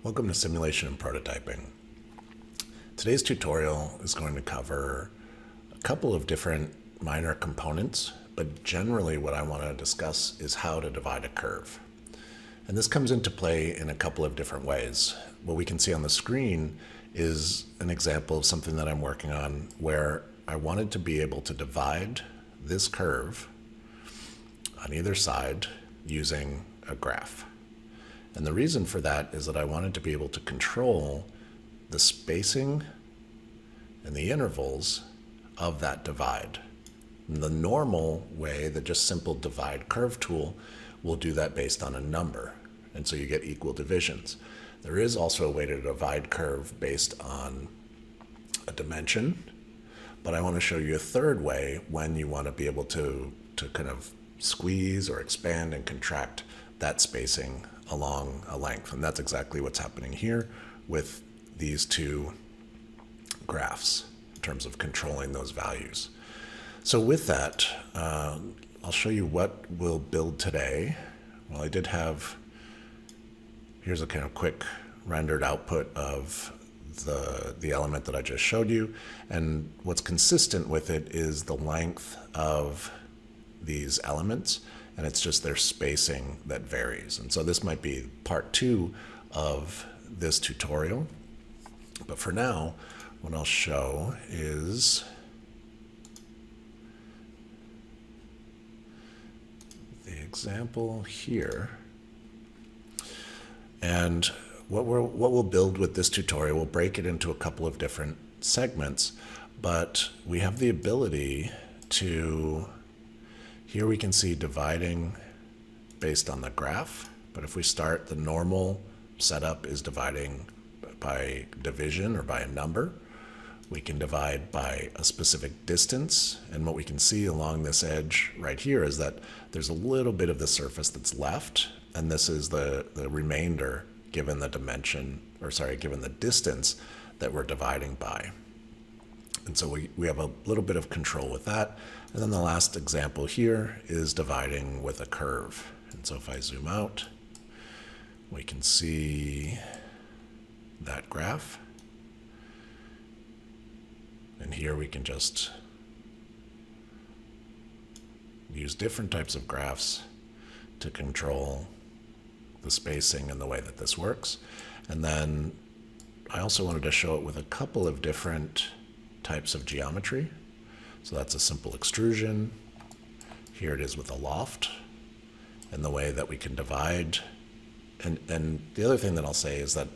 Welcome to Simulation and Prototyping. Today's tutorial is going to cover a couple of different minor components, but generally what I want to discuss is how to divide a curve. And this comes into play in a couple of different ways. What we can see on the screen is an example of something that I'm working on where I wanted to be able to divide this curve on either side using a graph. And the reason for that is that I wanted to be able to control the spacing and the intervals of that divide. And the normal way, the just simple divide curve tool, will do that based on a number. And so you get equal divisions. There is also a way to divide curve based on a dimension, but I want to show you a third way when you want to be able to kind of squeeze or expand and contract that spacing along a length. And that's exactly what's happening here with these two graphs in terms of controlling those values. So with that, I'll show you what we'll build today. Well, I did have, here's a kind of quick rendered output of the element that I just showed you. And what's consistent with it is the length of these elements, and it's just their spacing that varies. And so this might be part 2 of this tutorial. But for now, what I'll show is the example here. And what we'll build with this tutorial, we'll break it into a couple of different segments, but we have the ability to, here we can see dividing based on the graph, but if we start, the normal setup is dividing by division or by a number. We can divide by a specific distance, and what we can see along this edge right here is that there's a little bit of the surface that's left, and this is the remainder given the dimension, or sorry, given the distance that we're dividing by. And so we have a little bit of control with that. And then the last example here is dividing with a curve. And so if I zoom out, we can see that graph. And here we can just use different types of graphs to control the spacing and the way that this works. And then I also wanted to show it with a couple of different types of geometry. So that's a simple extrusion. Here it is with a loft, and the way that we can divide. And the other thing that I'll say is that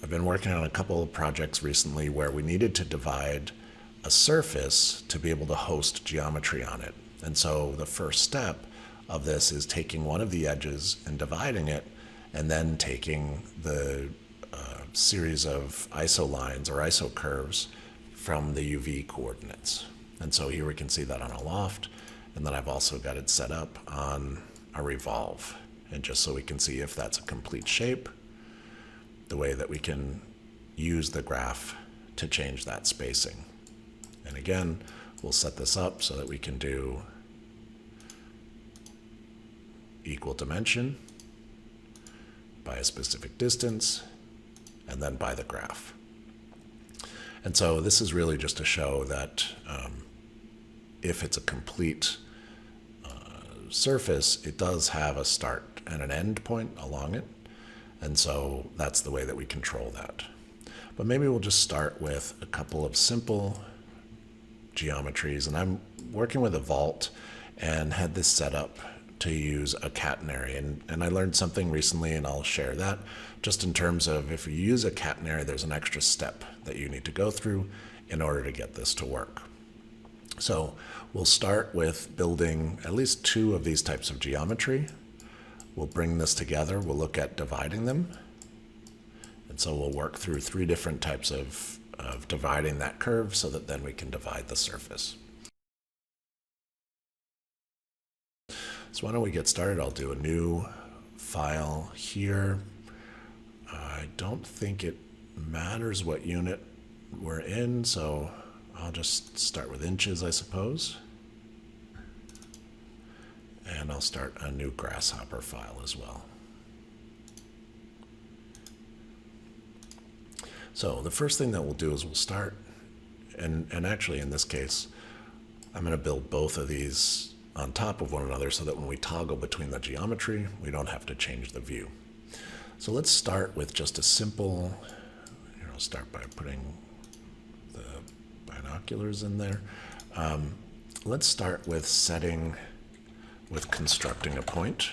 I've been working on a couple of projects recently where we needed to divide a surface to be able to host geometry on it. And so the first step of this is taking one of the edges and dividing it, and then taking the series of iso lines or iso curves from the UV coordinates. And so here we can see that on a loft, and then I've also got it set up on a revolve. And just so we can see if that's a complete shape, the way that we can use the graph to change that spacing. And again, we'll set this up so that we can do equal dimension by a specific distance, and then by the graph. And so this is really just to show that if it's a complete surface, it does have a start and an end point along it. And so that's the way that we control that. But maybe we'll just start with a couple of simple geometries. And I'm working with a vault and had this set up to use a catenary. And I learned something recently, and I'll share that, just in terms of if you use a catenary, there's an extra step that you need to go through in order to get this to work. So we'll start with building at least 2 of these types of geometry. We'll bring this together. We'll look at dividing them. And so we'll work through 3 different types of dividing that curve so that then we can divide the surface. So why don't we get started? I'll do a new file here. I don't think it matters what unit we're in, so I'll just start with inches, I suppose. And I'll start a new grasshopper file as well. So the first thing that we'll do is we'll start, and actually in this case, I'm going to build both of these on top of one another so that when we toggle between the geometry, we don't have to change the view. So let's start with just a simple, start by putting the binoculars in there. Let's start with constructing a point.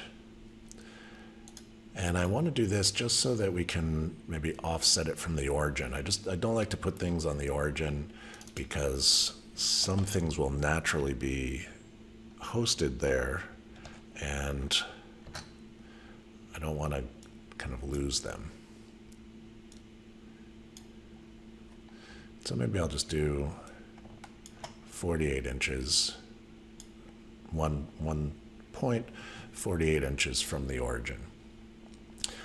And I want to do this just so that we can maybe offset it from the origin. I don't like to put things on the origin because some things will naturally be hosted there, and I don't want to kind of lose them. So maybe I'll just do 48 inches, one point, 48 inches from the origin.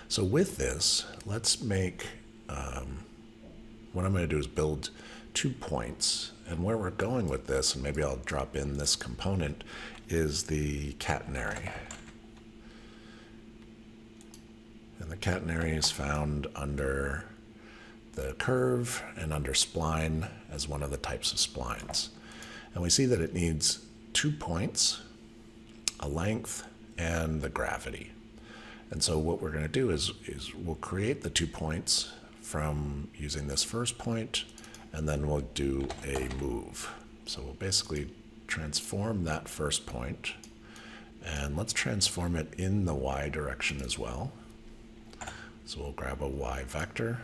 So with this, let's make, what I'm going to do is build 2 points. And where we're going with this, and maybe I'll drop in this component, is the catenary. And the catenary is found under the curve and under spline as one of the types of splines. And we see that it needs 2 points, a length, and the gravity. And so what we're going to do is we'll create the 2 points from using this first point, and then we'll do a move. So we'll basically transform that first point, and let's transform it in the y direction as well. So we'll grab a y vector,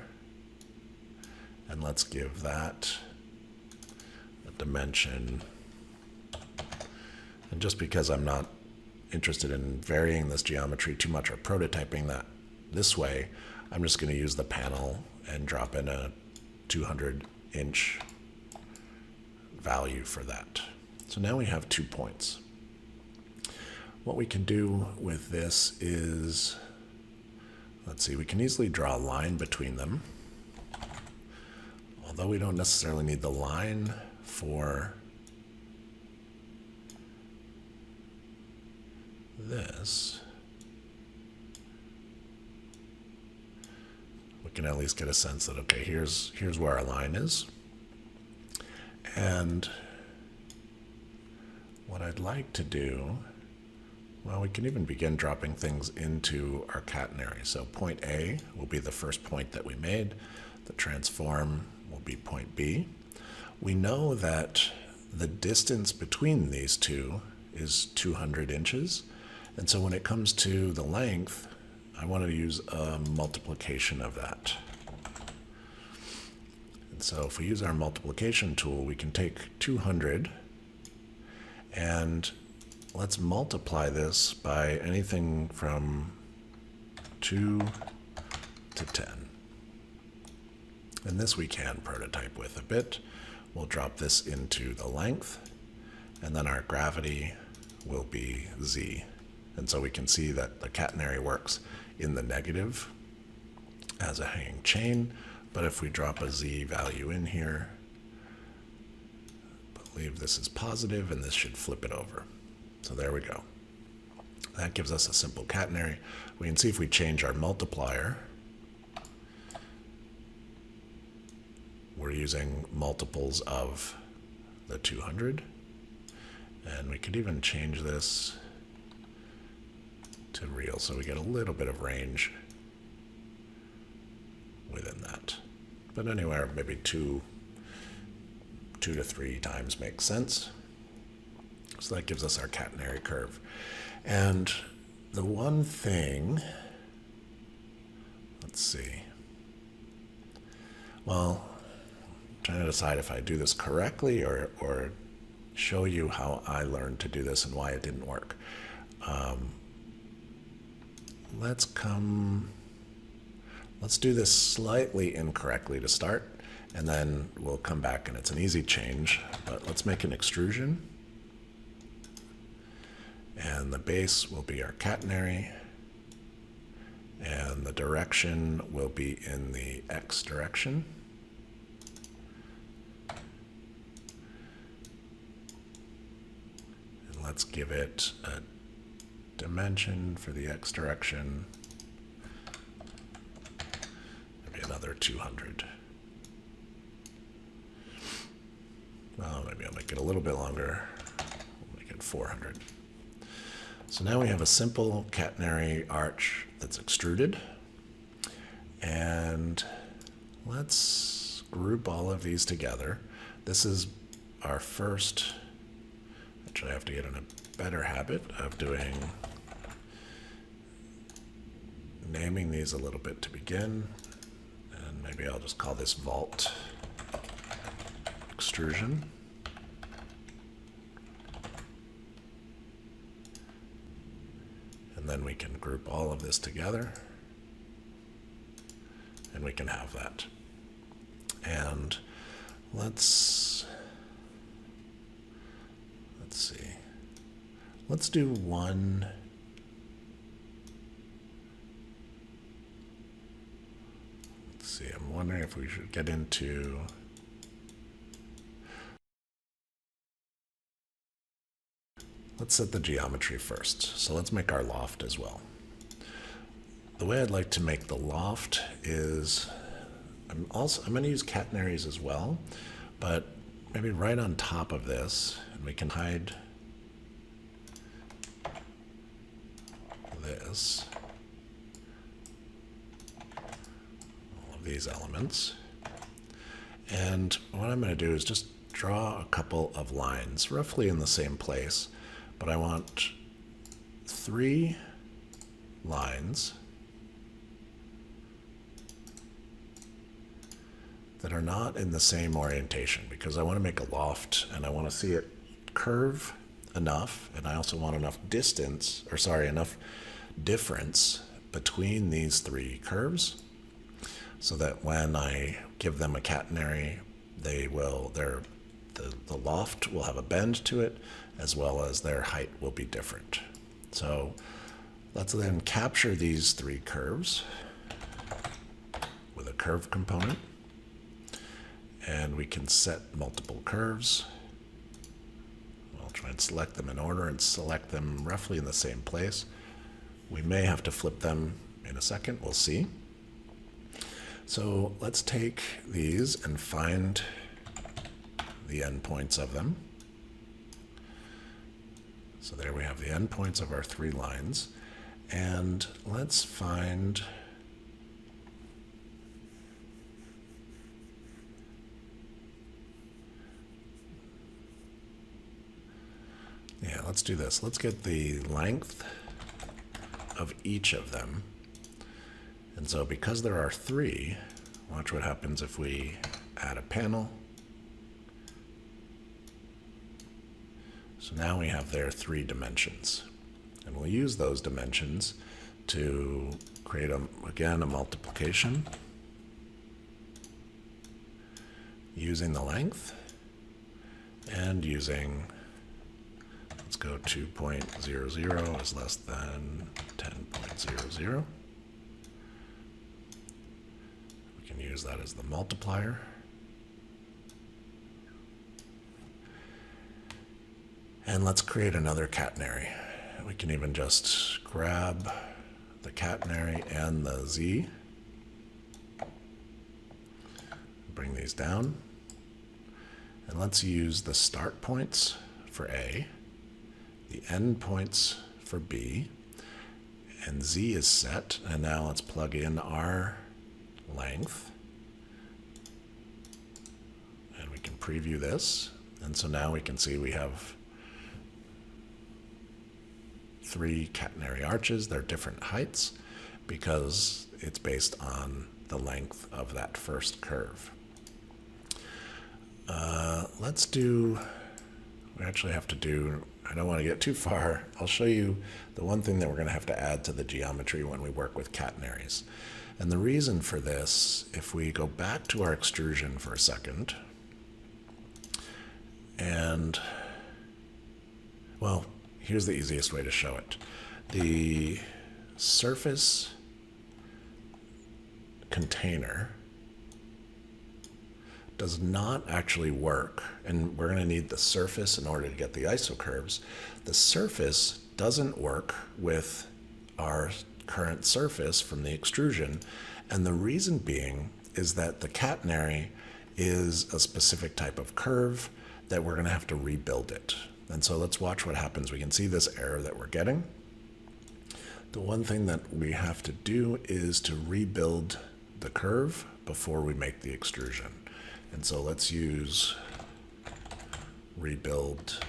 and let's give that a dimension. And just because I'm not interested in varying this geometry too much or prototyping that this way, I'm just going to use the panel and drop in a 200-inch value for that. So now we have 2 points. What we can do with this is, let's see, we can easily draw a line between them, although we don't necessarily need the line for this. We can at least get a sense that, okay, here's where our line is. And what I'd like to do, well, we can even begin dropping things into our catenary. So point A will be the first point that we made. The transform will be point B. We know that the distance between these two is 200 inches. And so when it comes to the length, I want to use a multiplication of that. And so if we use our multiplication tool, we can take 200 and let's multiply this by anything from 2 to 10. And this we can prototype with a bit. We'll drop this into the length, and then our gravity will be z. And so we can see that the catenary works in the negative as a hanging chain, but if we drop a z value in here, I believe this is positive, and this should flip it over. So there we go. That gives us a simple catenary. We can see if we change our multiplier, we're using multiples of the 200, and we could even change this to real, so we get a little bit of range within that. But anywhere maybe two to 3 times makes sense. So that gives us our catenary curve. And the one thing, let's see, well, I'm trying to decide if I do this correctly or show you how I learned to do this and why it didn't work. Let's do this slightly incorrectly to start, and then we'll come back and it's an easy change, but let's make an extrusion. And the base will be our catenary, and the direction will be in the X direction. And let's give it a dimension for the X direction, maybe another 200. make it a little bit longer. We'll make it 400. So now we have a simple catenary arch that's extruded. And let's group all of these together. This is our first, actually I have to get in a better habit of naming these a little bit to begin. And maybe I'll just call this vault extrusion. And then we can group all of this together. And we can have that. And let's see. Let's do one. Let's see. I'm wondering if we should get into. Let's set the geometry first. So let's make our loft as well. The way I'd like to make the loft is, I'm going to use catenaries as well, but maybe right on top of this, and we can hide this, all of these elements. And what I'm going to do is just draw a couple of lines, roughly in the same place, but I want 3 lines that are not in the same orientation, because I want to make a loft and I want to see it curve enough, and I also want enough distance, or sorry, enough difference between these 3 curves so that when I give them a catenary, the loft will have a bend to it, as well as their height will be different. So let's then capture these 3 curves with a curve component. And we can set multiple curves. I'll try and select them in order and select them roughly in the same place. We may have to flip them in a second, we'll see. So let's take these and find the endpoints of them. So there we have the endpoints of our 3 lines. And let's find let's do this. Let's get the length of each of them. And so because there are 3, watch what happens if we add a panel. So now we have their 3 dimensions. And we'll use those dimensions to create, again, a multiplication using the length and using, let's go 2.00 is less than 10.00. We can use that as the multiplier. And let's create another catenary. We can even just grab the catenary and the Z, bring these down, and let's use the start points for A, the end points for B, and Z is set, and now let's plug in our length, and we can preview this, and so now we can see we have 3 catenary arches. They're different heights because it's based on the length of that first curve. We actually have to do, I don't want to get too far. I'll show you the one thing that we're going to have to add to the geometry when we work with catenaries. And the reason for this, if we go back to our extrusion for a second, and, well, here's the easiest way to show it. The surface container does not actually work, and we're going to need the surface in order to get the isocurves. The surface doesn't work with our current surface from the extrusion, and the reason being is that the catenary is a specific type of curve that we're going to have to rebuild it. And so let's watch what happens. We can see this error that we're getting. The one thing that we have to do is to rebuild the curve before we make the extrusion. And so let's use rebuild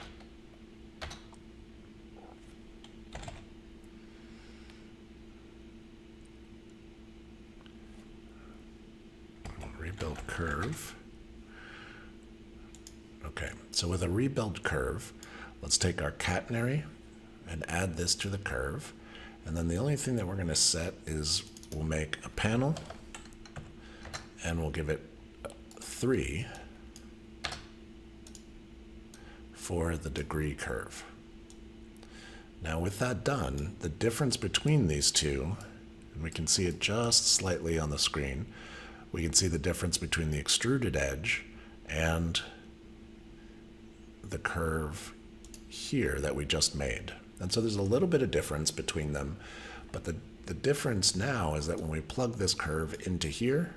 curve. Okay, so with a rebuild curve, let's take our catenary and add this to the curve. And then the only thing that we're going to set is we'll make a panel and we'll give it 3 for the degree curve. Now with that done, the difference between these two, and we can see it just slightly on the screen, we can see the difference between the extruded edge and the curve here that we just made. And so there's a little bit of difference between them, but the difference now is that when we plug this curve into here,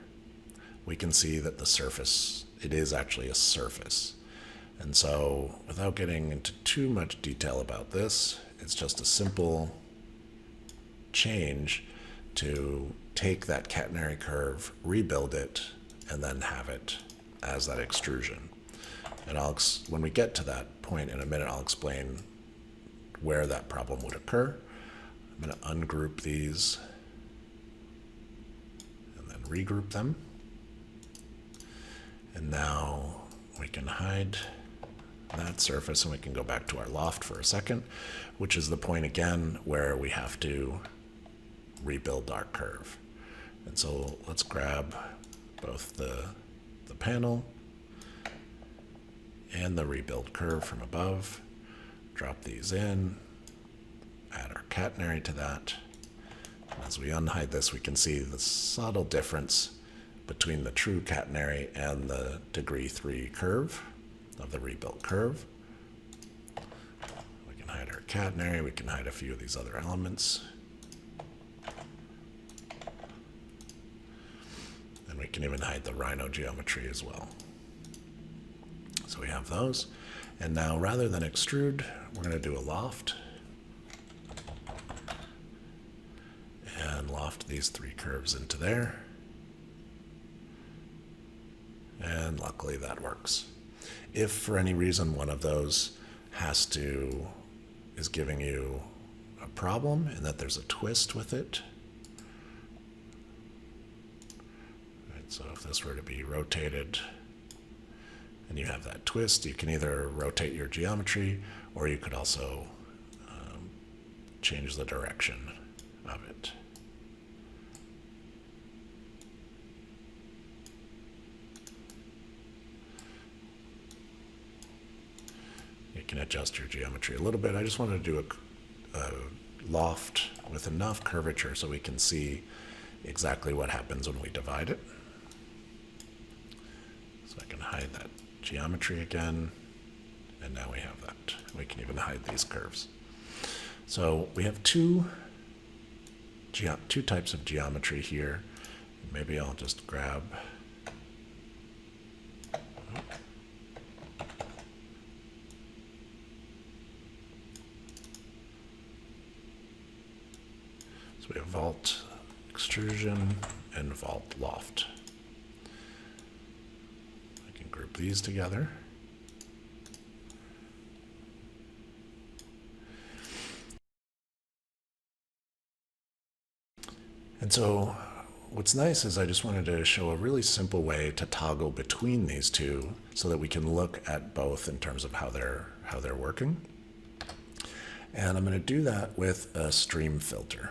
we can see that the surface, it is actually a surface. And so without getting into too much detail about this, it's just a simple change to take that catenary curve, rebuild it, and then have it as that extrusion. And when we get to that point in a minute, I'll explain where that problem would occur. I'm going to ungroup these and then regroup them. And now we can hide that surface and we can go back to our loft for a second, which is the point again where we have to rebuild our curve. And so let's grab both the panel and the rebuild curve from above, drop these in, add our catenary to that. And as we unhide this, we can see the subtle difference between the true catenary and the degree 3 curve of the rebuilt curve. We can hide our catenary, we can hide a few of these other elements. And we can even hide the rhino geometry as well. So we have those. And now rather than extrude, we're going to do a loft. And loft these 3 curves into there. And luckily that works. If for any reason one of those is giving you a problem and that there's a twist with it, right, so if this were to be rotated and you have that twist, you can either rotate your geometry or you could also change the direction of it. You can adjust your geometry a little bit. I just wanted to do a loft with enough curvature so we can see exactly what happens when we divide it. So I can hide that geometry again, and now we have that. We can even hide these curves. So we have two types of geometry here. Maybe I'll just grab so we have vault extrusion and vault loft. I can group these together. And so what's nice is I just wanted to show a really simple way to toggle between these two so that we can look at both in terms of how they're working. And I'm going to do that with a stream filter.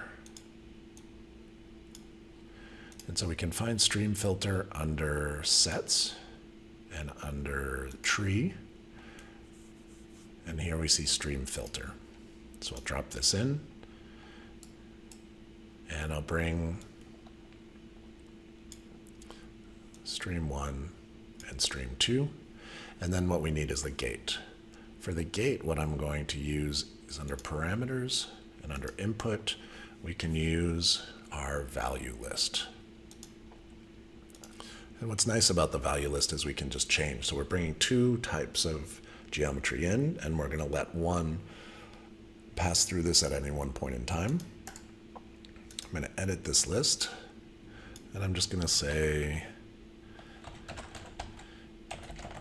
And so we can find stream filter under sets and under tree. And here we see stream filter. So I'll drop this in. And I'll bring stream 1 and stream 2. And then what we need is the gate. For the gate, what I'm going to use is under parameters and under input, we can use our value list. And what's nice about the value list is we can just change. So we're bringing two types of geometry in, and we're going to let one pass through this at any one point in time. I'm going to edit this list, and I'm just going to say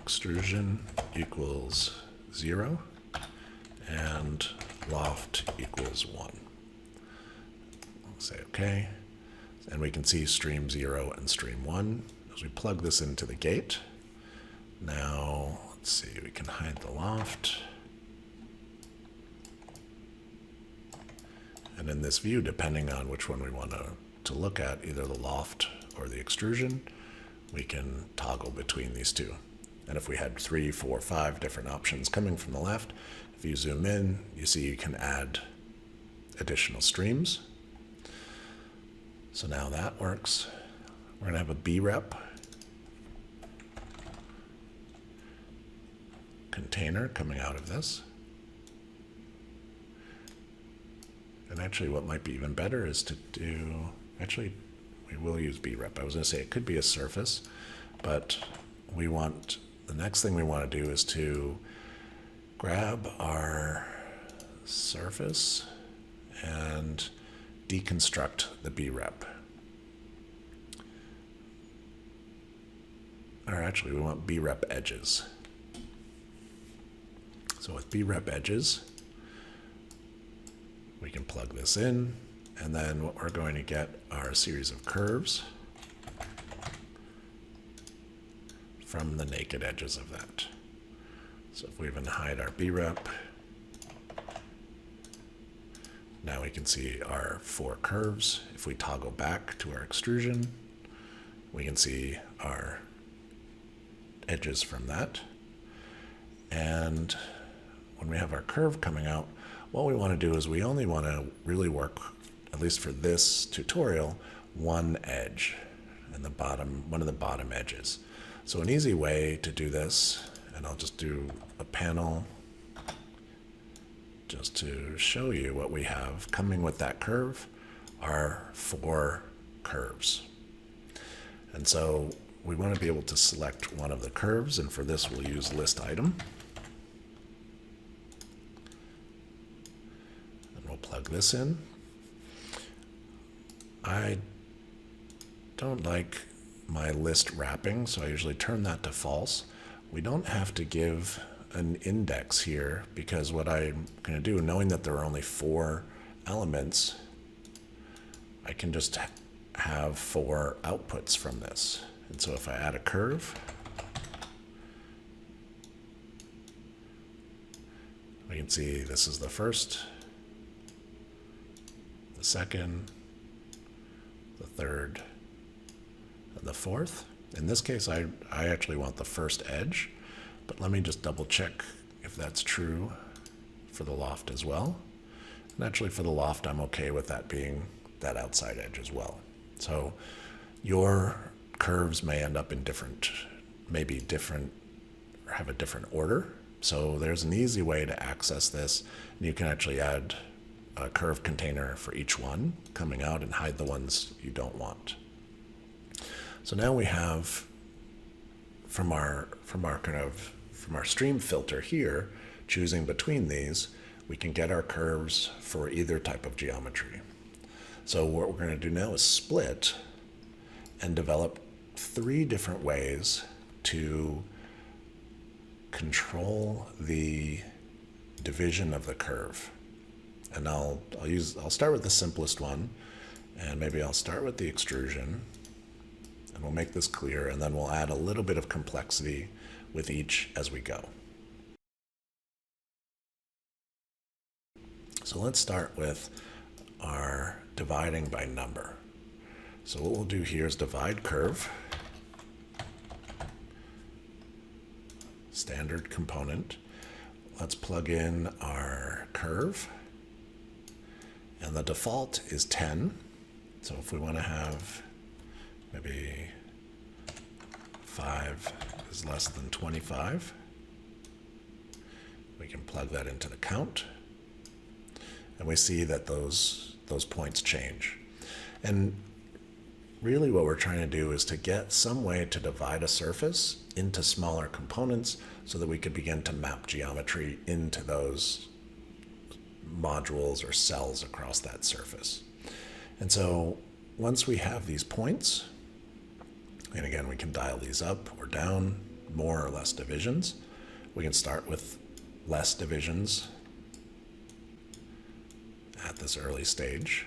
extrusion equals 0 and loft equals 1. I'll say OK. And we can see stream 0 and stream 1 as we plug this into the gate. Now, let's see, we can hide the loft. And in this view, depending on which one we want to look at, either the loft or the extrusion, we can toggle between these two. And if we had 3, 4, 5 different options coming from the left, if you zoom in, you see you can add additional streams. So now that works. We're going to have a B-rep container coming out of this. And actually what might be even better is to do, actually we will use B-rep. I was going to say it could be a surface, but we want, the next thing we want to do is to grab our surface and deconstruct the B-rep. Or actually we want B-rep edges. So with B-rep edges, we can plug this in, and then what we're going to get are a series of curves from the naked edges of that. So if we even hide our B-rep, now we can see our 4 curves. If we toggle back to our extrusion, we can see our edges from that. And when we have our curve coming out, what we want to do is we only want to really work, at least for this tutorial, one edge and the bottom, one of the bottom edges. So an easy way to do this, and I'll just do a panel just to show you what we have coming with that curve, are 4 curves. And so we want to be able to select one of the curves, and for this we'll use list item. And we'll plug this in. I don't like my list wrapping, so I usually turn that to false. We don't have to give an index here, because what I'm going to do, knowing that there are only 4 elements, I can just have 4 outputs from this. And so if I add a curve, we can see this is the first, the second, the third, and the fourth. In this case, I actually want the first edge, but let me just double check if that's true for the loft as well. And actually for the loft, I'm okay with that being that outside edge as well. So your curves may end up in different, maybe different, or have a different order. So there's an easy way to access this. And you can actually add a curve container for each one coming out and hide the ones you don't want. So now we have from our stream filter here, choosing between these, we can get our curves for either type of geometry. So what we're going to do now is split and develop 3 different ways to control the division of the curve. And I'll start with the simplest one, and maybe I'll start with the extrusion, and we'll make this clear, and then we'll add a little bit of complexity with each as we go. So let's start with our dividing by number. So what we'll do here is divide curve, standard component. Let's plug in our curve, and the default is 10. So if we want to have maybe 5 is less than 25, we can plug that into the count, and we see that those points change. And really what we're trying to do is to get some way to divide a surface into smaller components so that we could begin to map geometry into those modules or cells across that surface. And so once we have these points, and again, we can dial these up or down, more or less divisions. We can start with less divisions at this early stage.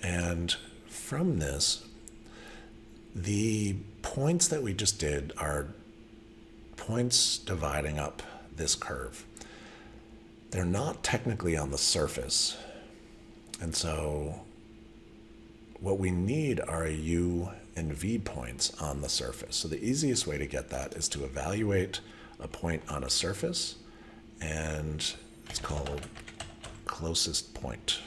And from this, the points that we just did are points dividing up this curve. They're not technically on the surface. And so what we need are a U and V points on the surface. So the easiest way to get that is to evaluate a point on a surface, and it's called closest point.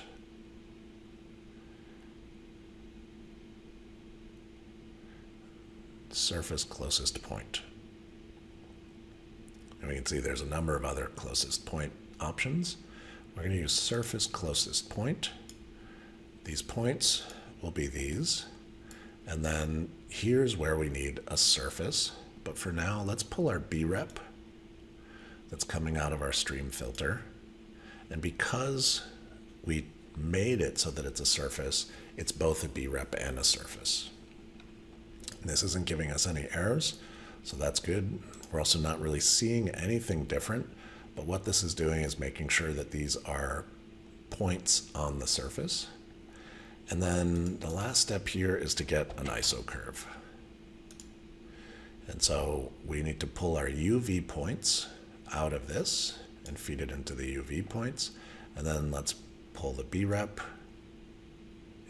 Surface closest point. And we can see there's a number of other closest point options. We're going to use surface closest point. These points will be these. And then here's where we need a surface. But for now, let's pull our B-rep that's coming out of our stream filter. And because we made it so that it's a surface, it's both a B-rep and a surface. This isn't giving us any errors, so that's good. We're also not really seeing anything different, but what this is doing is making sure that these are points on the surface. And then the last step here is to get an iso curve. And so we need to pull our UV points out of this and feed it into the UV points. And then let's pull the B-rep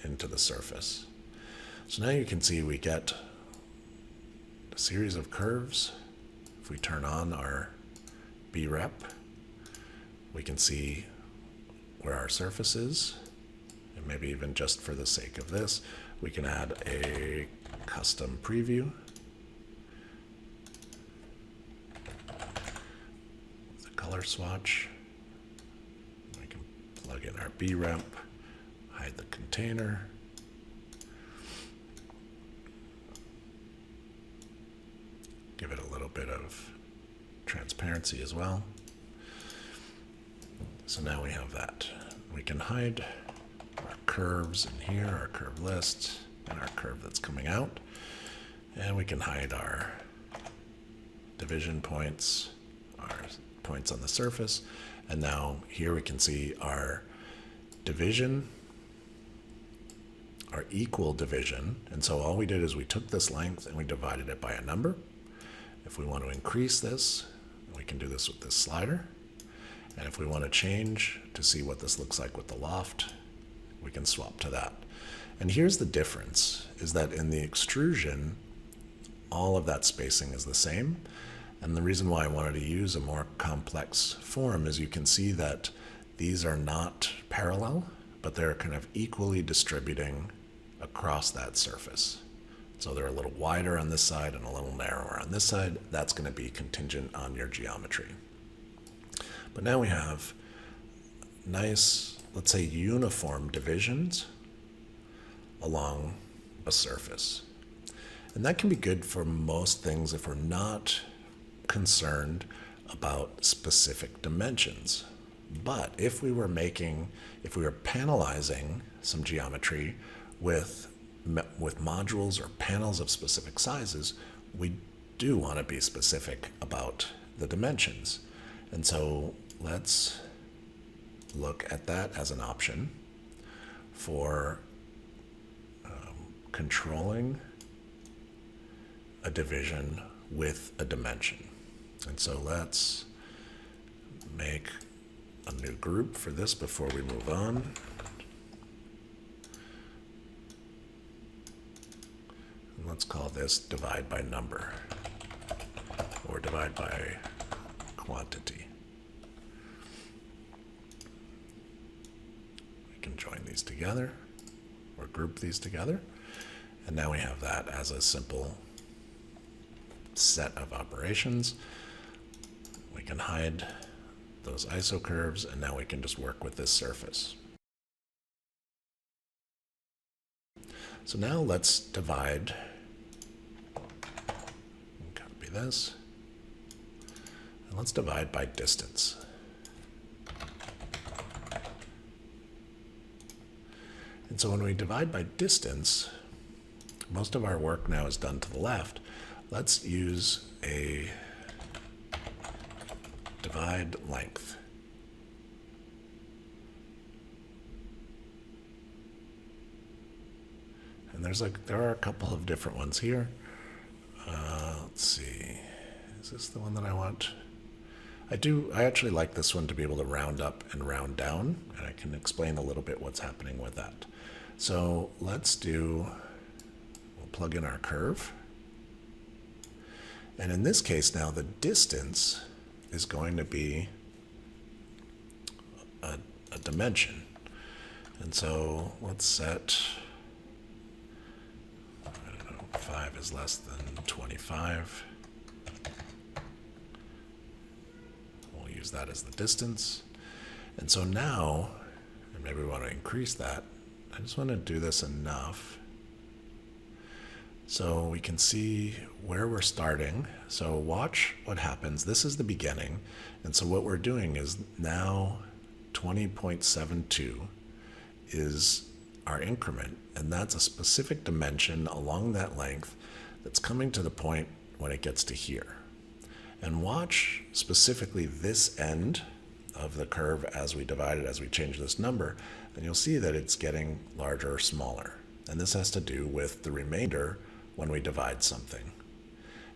into the surface. So now you can see we get a series of curves. If we turn on our B-rep, we can see where our surface is. And maybe even just for the sake of this, we can add a custom preview with a color swatch. We can plug in our B-rep, hide the container. Give it a little bit of transparency as well. So now we have that. We can hide our curves in here, our curve list, and our curve that's coming out. And we can hide our division points, our points on the surface. And now here we can see our division, our equal division. And so all we did is we took this length and we divided it by a number. If we want to increase this, we can do this with this slider. And if we want to change to see what this looks like with the loft, we can swap to that. And here's the difference, is that in the extrusion, all of that spacing is the same. And the reason why I wanted to use a more complex form is you can see that these are not parallel, but they're kind of equally distributing across that surface. So they're a little wider on this side and a little narrower on this side. That's going to be contingent on your geometry. But now we have nice, let's say, uniform divisions along a surface. And that can be good for most things if we're not concerned about specific dimensions. But if we were panelizing some geometry with modules or panels of specific sizes, we do want to be specific about the dimensions. And so let's look at that as an option for controlling a division with a dimension. And so let's make a new group for this before we move on. Let's call this divide by number or divide by quantity. We can join these together or group these together. And now we have that as a simple set of operations. We can hide those iso curves, and now we can just work with this surface. So now let's divide. Copy this. And let's divide by distance. And so when we divide by distance, most of our work now is done to the left. Let's use a divide length. And there are a couple of different ones here. Let's see, is this the one that I want? I actually like this one to be able to round up and round down, and I can explain a little bit what's happening with that. So we'll plug in our curve. And in this case now, the distance is going to be a dimension. And so let's set, 5 is less than 25. We'll use that as the distance. And so now, and maybe we want to increase that, I just want to do this enough so we can see where we're starting. So watch what happens. This is the beginning. And so what we're doing is now 20.72 is our increment, and that's a specific dimension along that length that's coming to the point when it gets to here. And watch specifically this end of the curve as we divide it, as we change this number, and you'll see that it's getting larger or smaller. And this has to do with the remainder when we divide something.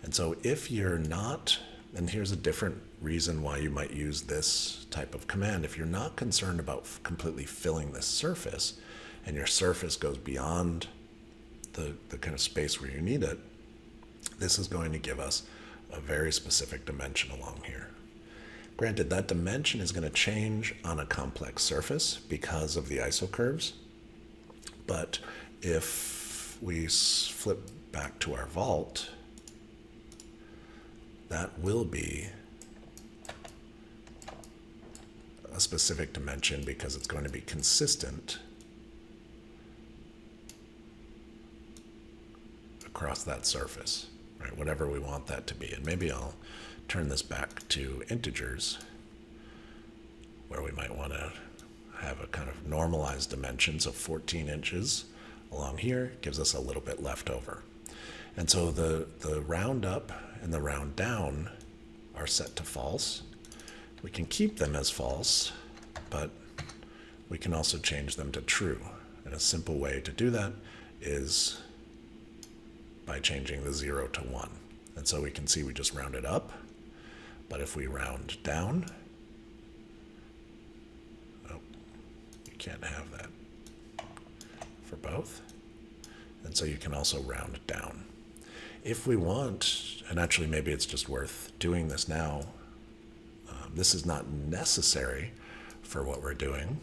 And so if you're not, and here's a different reason why you might use this type of command, if you're not concerned about completely filling this surface, and your surface goes beyond the kind of space where you need it, this is going to give us a very specific dimension along here. Granted, that dimension is going to change on a complex surface because of the iso curves, but if we flip back to our vault, that will be a specific dimension because it's going to be consistent across that surface, right? Whatever we want that to be. And maybe I'll turn this back to integers where we might want to have a kind of normalized dimension. So 14 inches along here gives us a little bit left over. And so the round up and the round down are set to false. We can keep them as false, but we can also change them to true. And a simple way to do that is by changing the 0 to 1. And so we can see we just rounded up, but if we round down, oh, you can't have that for both. And so you can also round down. If we want, and actually maybe it's just worth doing this now, this is not necessary for what we're doing.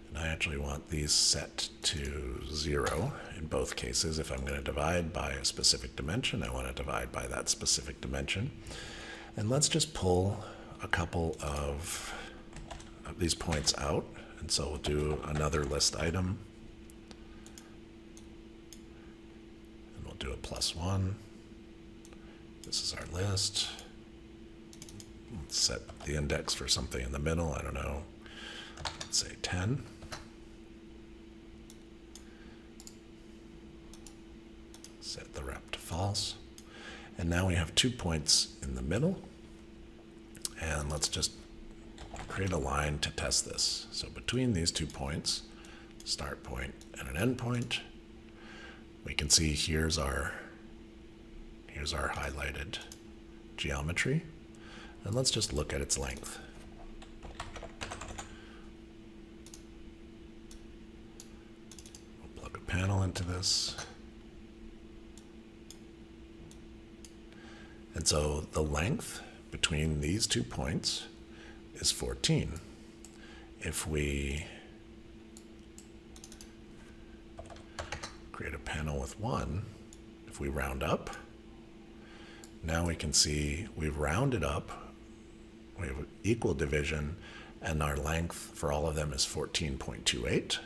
And I actually want these set to 0 in both cases. If I'm going to divide by a specific dimension, I want to divide by that specific dimension. And let's just pull a couple of these points out. And so we'll do another list item. And we'll do a +1. This is our list. Let's set the index for something in the middle. I don't know. Let's say 10. Set the rep to false. And now we have 2 points in the middle. And let's just create a line to test this. So between these 2 points, start point and an end point, we can see here's our highlighted geometry. And let's just look at its length. We'll plug a panel into this. And so the length between these 2 points is 14. If we create a panel with 1, if we round up, now we can see we've rounded up we have equal division, and our length for all of them is 14.28.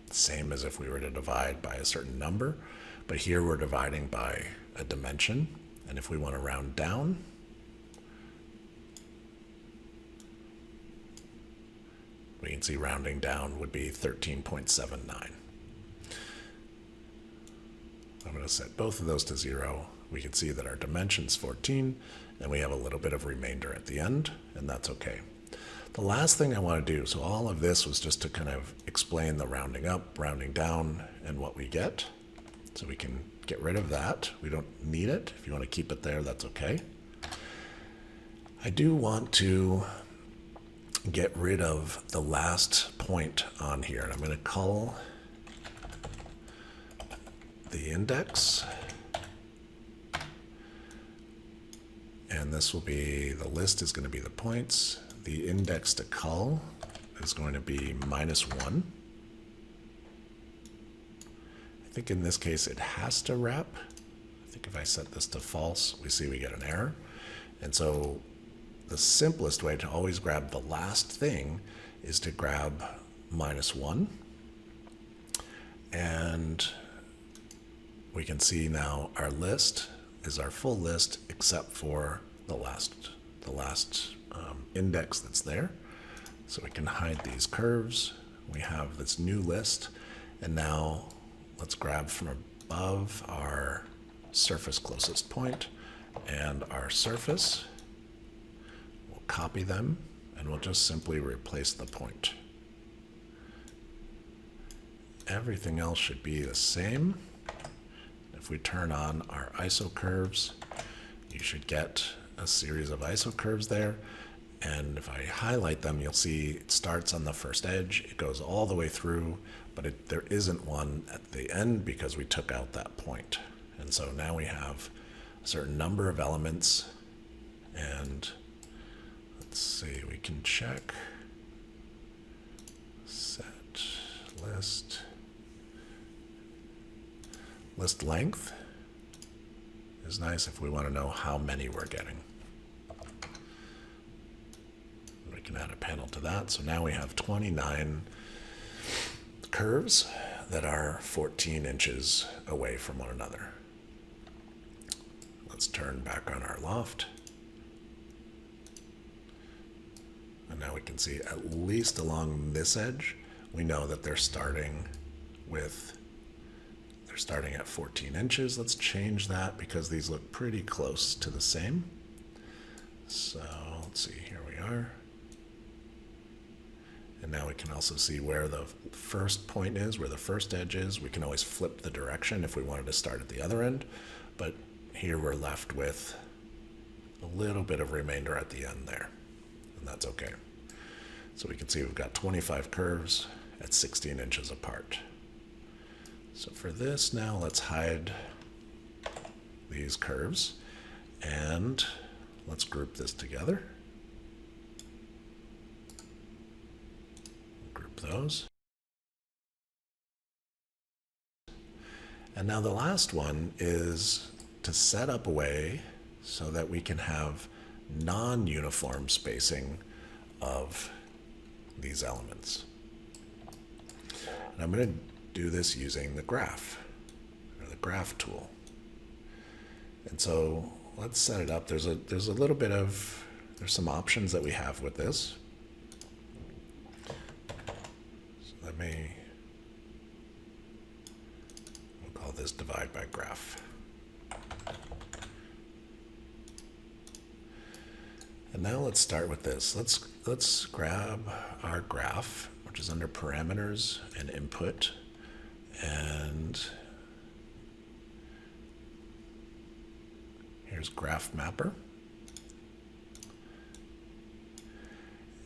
Same as if we were to divide by a certain number, but here we're dividing by a dimension. And if we want to round down, we can see rounding down would be 13.79. I'm going to set both of those to 0. We can see that our dimension's 14, and we have a little bit of remainder at the end, and that's okay. The last thing I want to do, so all of this was just to kind of explain the rounding up, rounding down, and what we get. So we can get rid of that. We don't need it. If you want to keep it there, that's okay. I do want to get rid of the last point on here, and I'm going to call the index, and this will be, the list is going to be the points. The index to cull is going to be -1. I think in this case it has to wrap. I think if I set this to false, we see we get an error. And so the simplest way to always grab the last thing is to grab -1. And we can see now our list is our full list except for the last index that's there. So we can hide these curves. We have this new list, and now let's grab from above our surface closest point and our surface. We'll copy them, and we'll just simply replace the point. Everything else should be the same. If we turn on our iso curves, you should get a series of iso curves there. And if I highlight them, you'll see it starts on the first edge, it goes all the way through, but there isn't one at the end because we took out that point. And so now we have a certain number of elements, and let's see, we can check set list length is nice if we want to know how many we're getting. We can add a panel to that. So now we have 29 curves that are 14 inches away from one another. Let's turn back on our loft. And now we can see at least along this edge, we know that they're starting at 14 inches. Let's change that because these look pretty close to the same. So let's see, here we are. And now we can also see where the first point is, where the first edge is. We can always flip the direction if we wanted to start at the other end, but here we're left with a little bit of remainder at the end there, and that's okay. So we can see we've got 25 curves at 16 inches apart. So for this now, let's hide these curves, and let's group this together. Those. And now the last one is to set up a way so that we can have non-uniform spacing of these elements. And I'm going to do this using the graph, or the graph tool. And so let's set it up. There's a little bit of, there's some options that we have with this. We'll call this divide by graph. And now let's start with this. Let's grab our graph, which is under parameters and input, and here's graph mapper.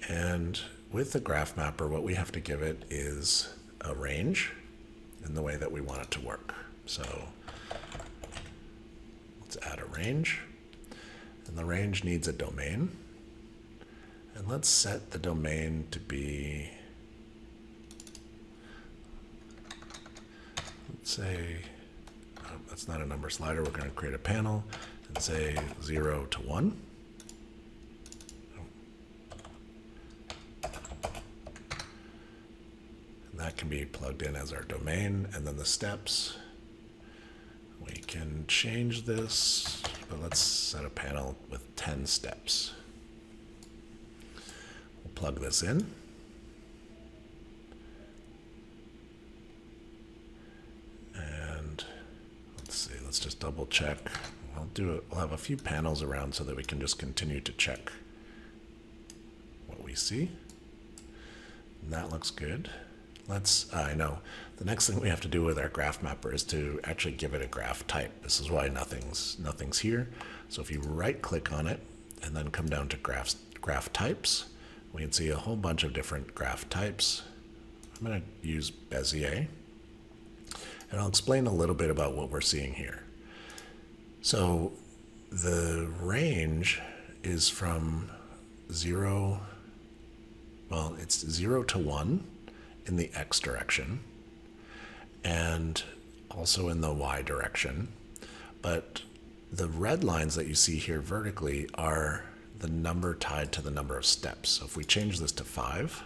And with the graph mapper, what we have to give it is a range in the way that we want it to work. So let's add a range, and the range needs a domain. And let's set the domain to be, let's say, that's not a number slider. We're going to create a panel and say 0 to 1. that can be plugged in as our domain, and then the steps. We can change this, but let's set a panel with 10 steps. We'll plug this in. And let's see, let's just double check. We'll have a few panels around so that we can just continue to check what we see. And that looks good. I know the next thing we have to do with our graph mapper is to actually give it a graph type. This is why nothing's here. So if you right click on it and then come down to graph types, we can see a whole bunch of different graph types. I'm going to use Bezier, and I'll explain a little bit about what we're seeing here. So the range is from 0, well, it's 0 to 1 in the X direction, and also in the Y direction. But the red lines that you see here vertically are the number tied to the number of steps. So if we change this to 5,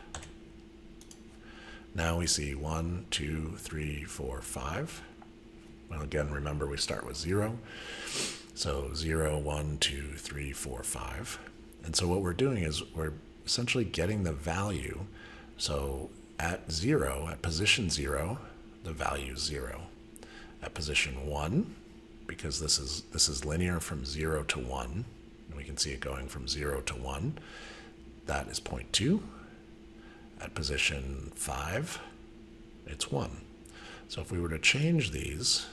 now we see 1, 2, 3, 4, 5. Well, again, remember we start with 0. So 0, 1, 2, 3, 4, 5. And so what we're doing is we're essentially getting the value. So at 0, at position 0, the value is 0. At position 1, because this is linear from 0 to 1, and we can see it going from 0 to 1, that is 0.2. At position 5, it's 1. So if we were to change these,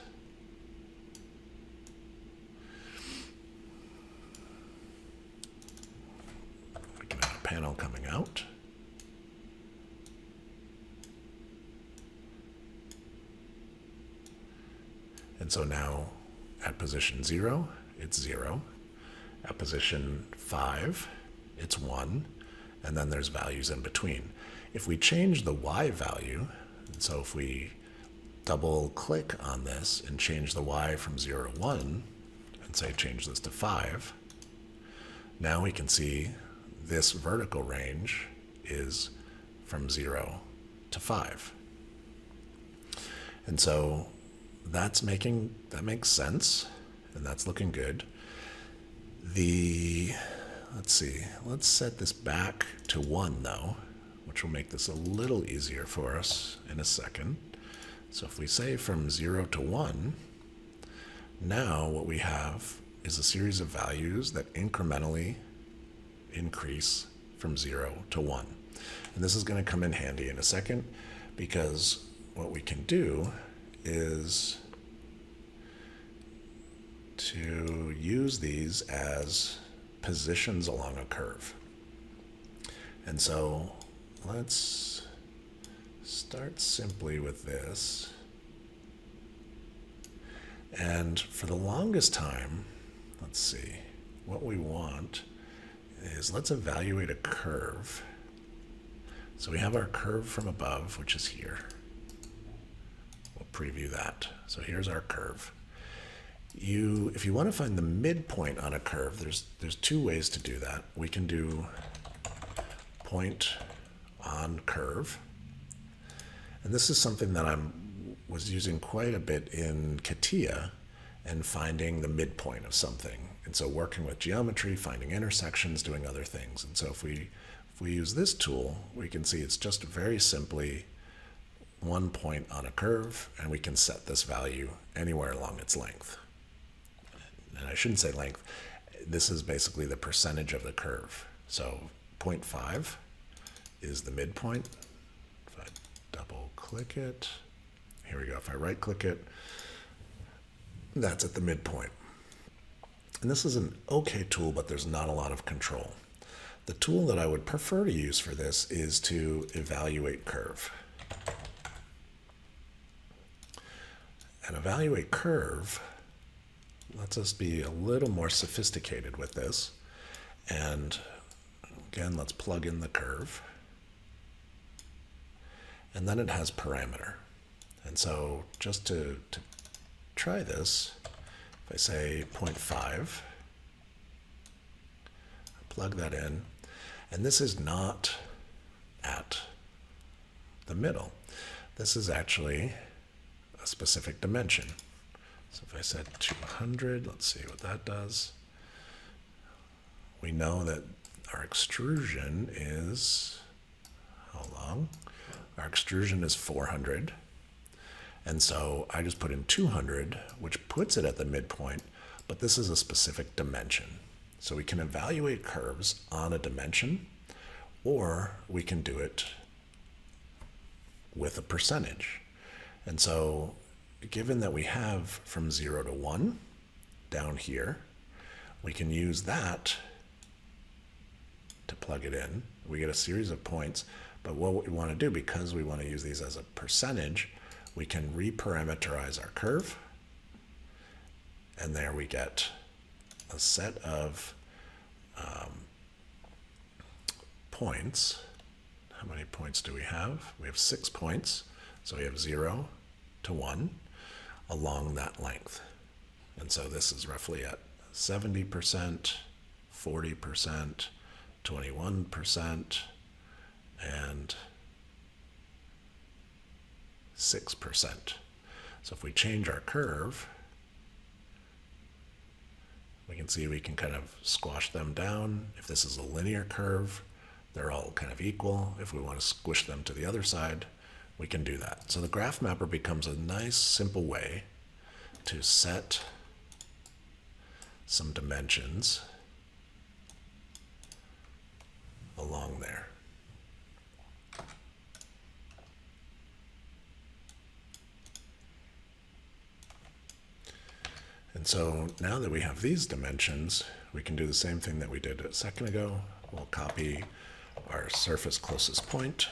we can have a panel coming out. And so now at position 0, it's 0. At position 5, it's 1. And then there's values in between. If we change the Y value, and so if we double click on this and change the Y from 0 to 1, and say change this to 5, now we can see this vertical range is from 0 to 5. And so that makes sense, and that's looking good. Let's see, let's set this back to 1 though, which will make this a little easier for us in a second. So if we say from 0 to 1, now what we have is a series of values that incrementally increase from 0 to 1. And this is going to come in handy in a second, because what we can do is to use these as positions along a curve. And so let's start simply with this. And for the longest time, let's see, what we want is let's evaluate a curve. So we have our curve from above, which is here. We'll preview that. So here's our curve. If you want to find the midpoint on a curve, there's two ways to do that. We can do point on curve, and this is something that I was using quite a bit in CATIA and finding the midpoint of something. And so working with geometry, finding intersections, doing other things. And so if we use this tool, we can see it's just very simply one point on a curve, and we can set this value anywhere along its length. And I shouldn't say length, this is basically the percentage of the curve. So 0.5 is the midpoint. If I double click it, here we go. If I right click it, that's at the midpoint. And this is an okay tool, but there's not a lot of control. The tool that I would prefer to use for this is to evaluate curve. And evaluate curve lets us be a little more sophisticated with this. And again, let's plug in the curve. And then it has parameter. And so just to try this, if I say 0.5, plug that in, and this is not at the middle. this is actually a specific dimension. So if I said 200, let's see what that does. We know that our extrusion is, how long? Our extrusion is 400. And so I just put in 200, which puts it at the midpoint, but this is a specific dimension. So we can evaluate curves on a dimension, or we can do it with a percentage. And so given that we have from 0 to 1 down here, we can use that to plug it in. We get a series of points, but what we want to do, because we want to use these as a percentage, we can reparameterize our curve, and there we get a set of points. How many points do we have? We have 6 points, so we have 0 to 1 along that length. And so this is roughly at 70%, 40%, 21%, and 6%. So if we change our curve, we can see we can kind of squash them down. If this is a linear curve, they're all kind of equal. If we want to squish them to the other side, we can do that. So the graph mapper becomes a nice, simple way to set some dimensions along there. And so now that we have these dimensions, we can do the same thing that we did a second ago. We'll copy our surface closest point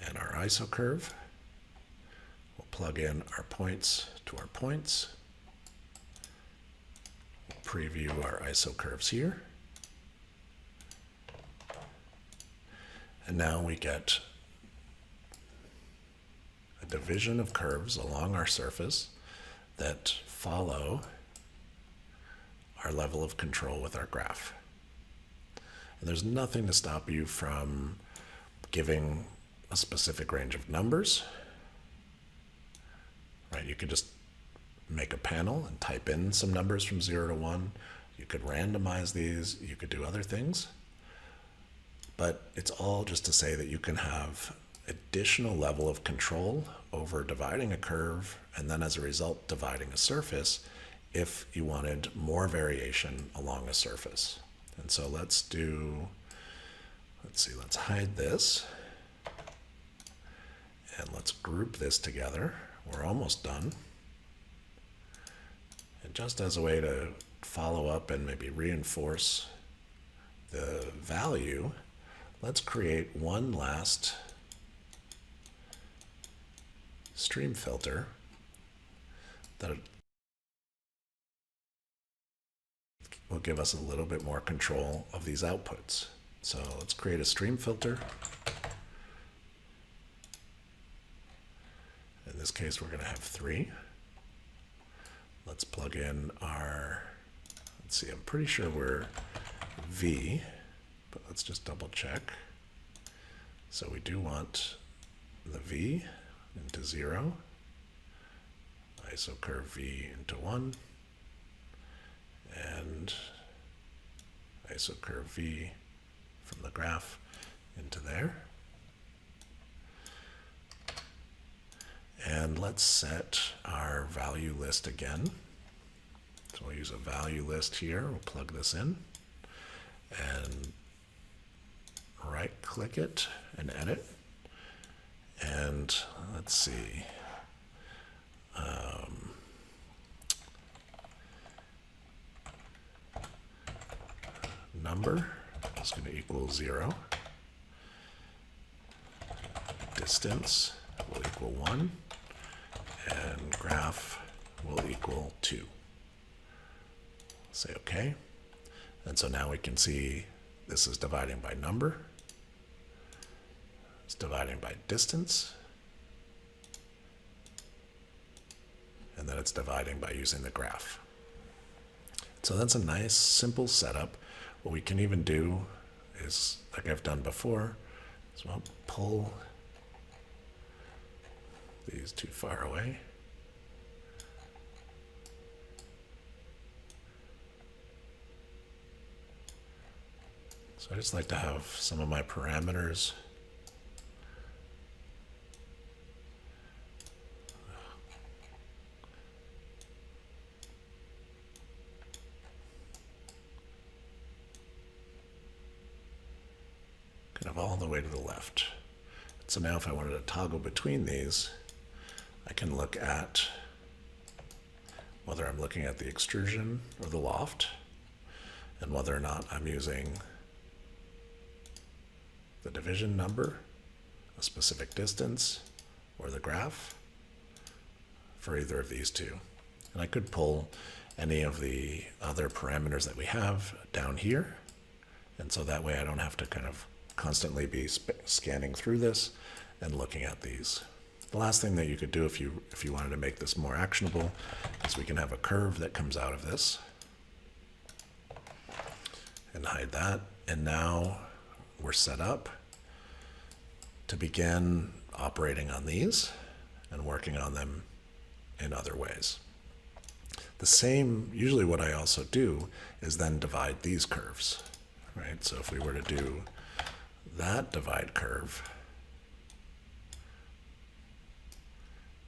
and our iso curve. We'll plug in our points to our points. We'll preview our iso curves here. And now we get a division of curves along our surface that follow our level of control with our graph. And there's nothing to stop you from giving a specific range of numbers. Right? You could just make a panel and type in some numbers from 0 to 1. You could randomize these. You could do other things. But it's all just to say that you can have additional level of control over dividing a curve, and then as a result dividing a surface if you wanted more variation along a surface. And so let's hide this, and let's group this together. We're almost done. And just as a way to follow up and maybe reinforce the value, let's create one last stream filter that will give us a little bit more control of these outputs. So let's create a stream filter. In this case, we're going to have 3. Let's plug in our, let's see, I'm pretty sure we're V, but let's just double check. So we do want the V into 0, iso curve V into 1, and iso curve V from the graph into there. And let's set our value list again. So we'll use a value list here. We'll plug this in and right click it and edit. And let's see. Number is going to equal 0. Distance will equal 1. And graph will equal 2. Say OK. And so now we can see this is dividing by number. It's dividing by distance. And then it's dividing by using the graph. So that's a nice, simple setup. What we can even do is, like I've done before, is I'll pull these too far away. So I just like to have some of my parameters kind of all the way to the left. So now if I wanted to toggle between these, I can look at whether I'm looking at the extrusion or the loft, and whether or not I'm using the division number, a specific distance, or the graph for either of these two. And I could pull any of the other parameters that we have down here, and so that way I don't have to kind of constantly be scanning through this and looking at these. The last thing that you could do if you wanted to make this more actionable is we can have a curve that comes out of this and hide that. And now we're set up to begin operating on these and working on them in other ways. The same, usually what I also do is then divide these curves, right? So if we were to do that divide curve,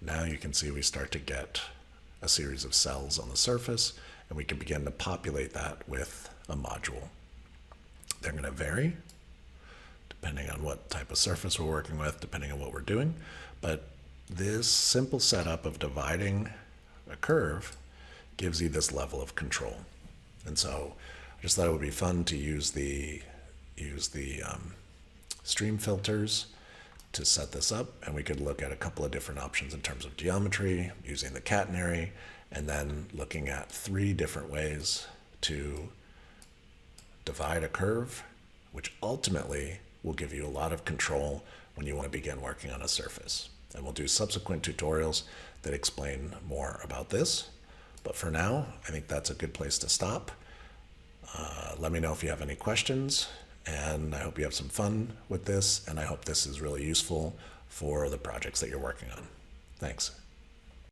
now you can see we start to get a series of cells on the surface, and we can begin to populate that with a module. They're going to vary depending on what type of surface we're working with, depending on what we're doing. But this simple setup of dividing a curve gives you this level of control. And so I just thought it would be fun to use the stream filters to set this up, and we could look at a couple of different options in terms of geometry, using the catenary, and then looking at 3 different ways to divide a curve, which ultimately will give you a lot of control when you want to begin working on a surface. And we'll do subsequent tutorials that explain more about this. But for now, I think that's a good place to stop. Let me know if you have any questions, and I hope you have some fun with this, and I hope this is really useful for the projects that you're working on. Thanks.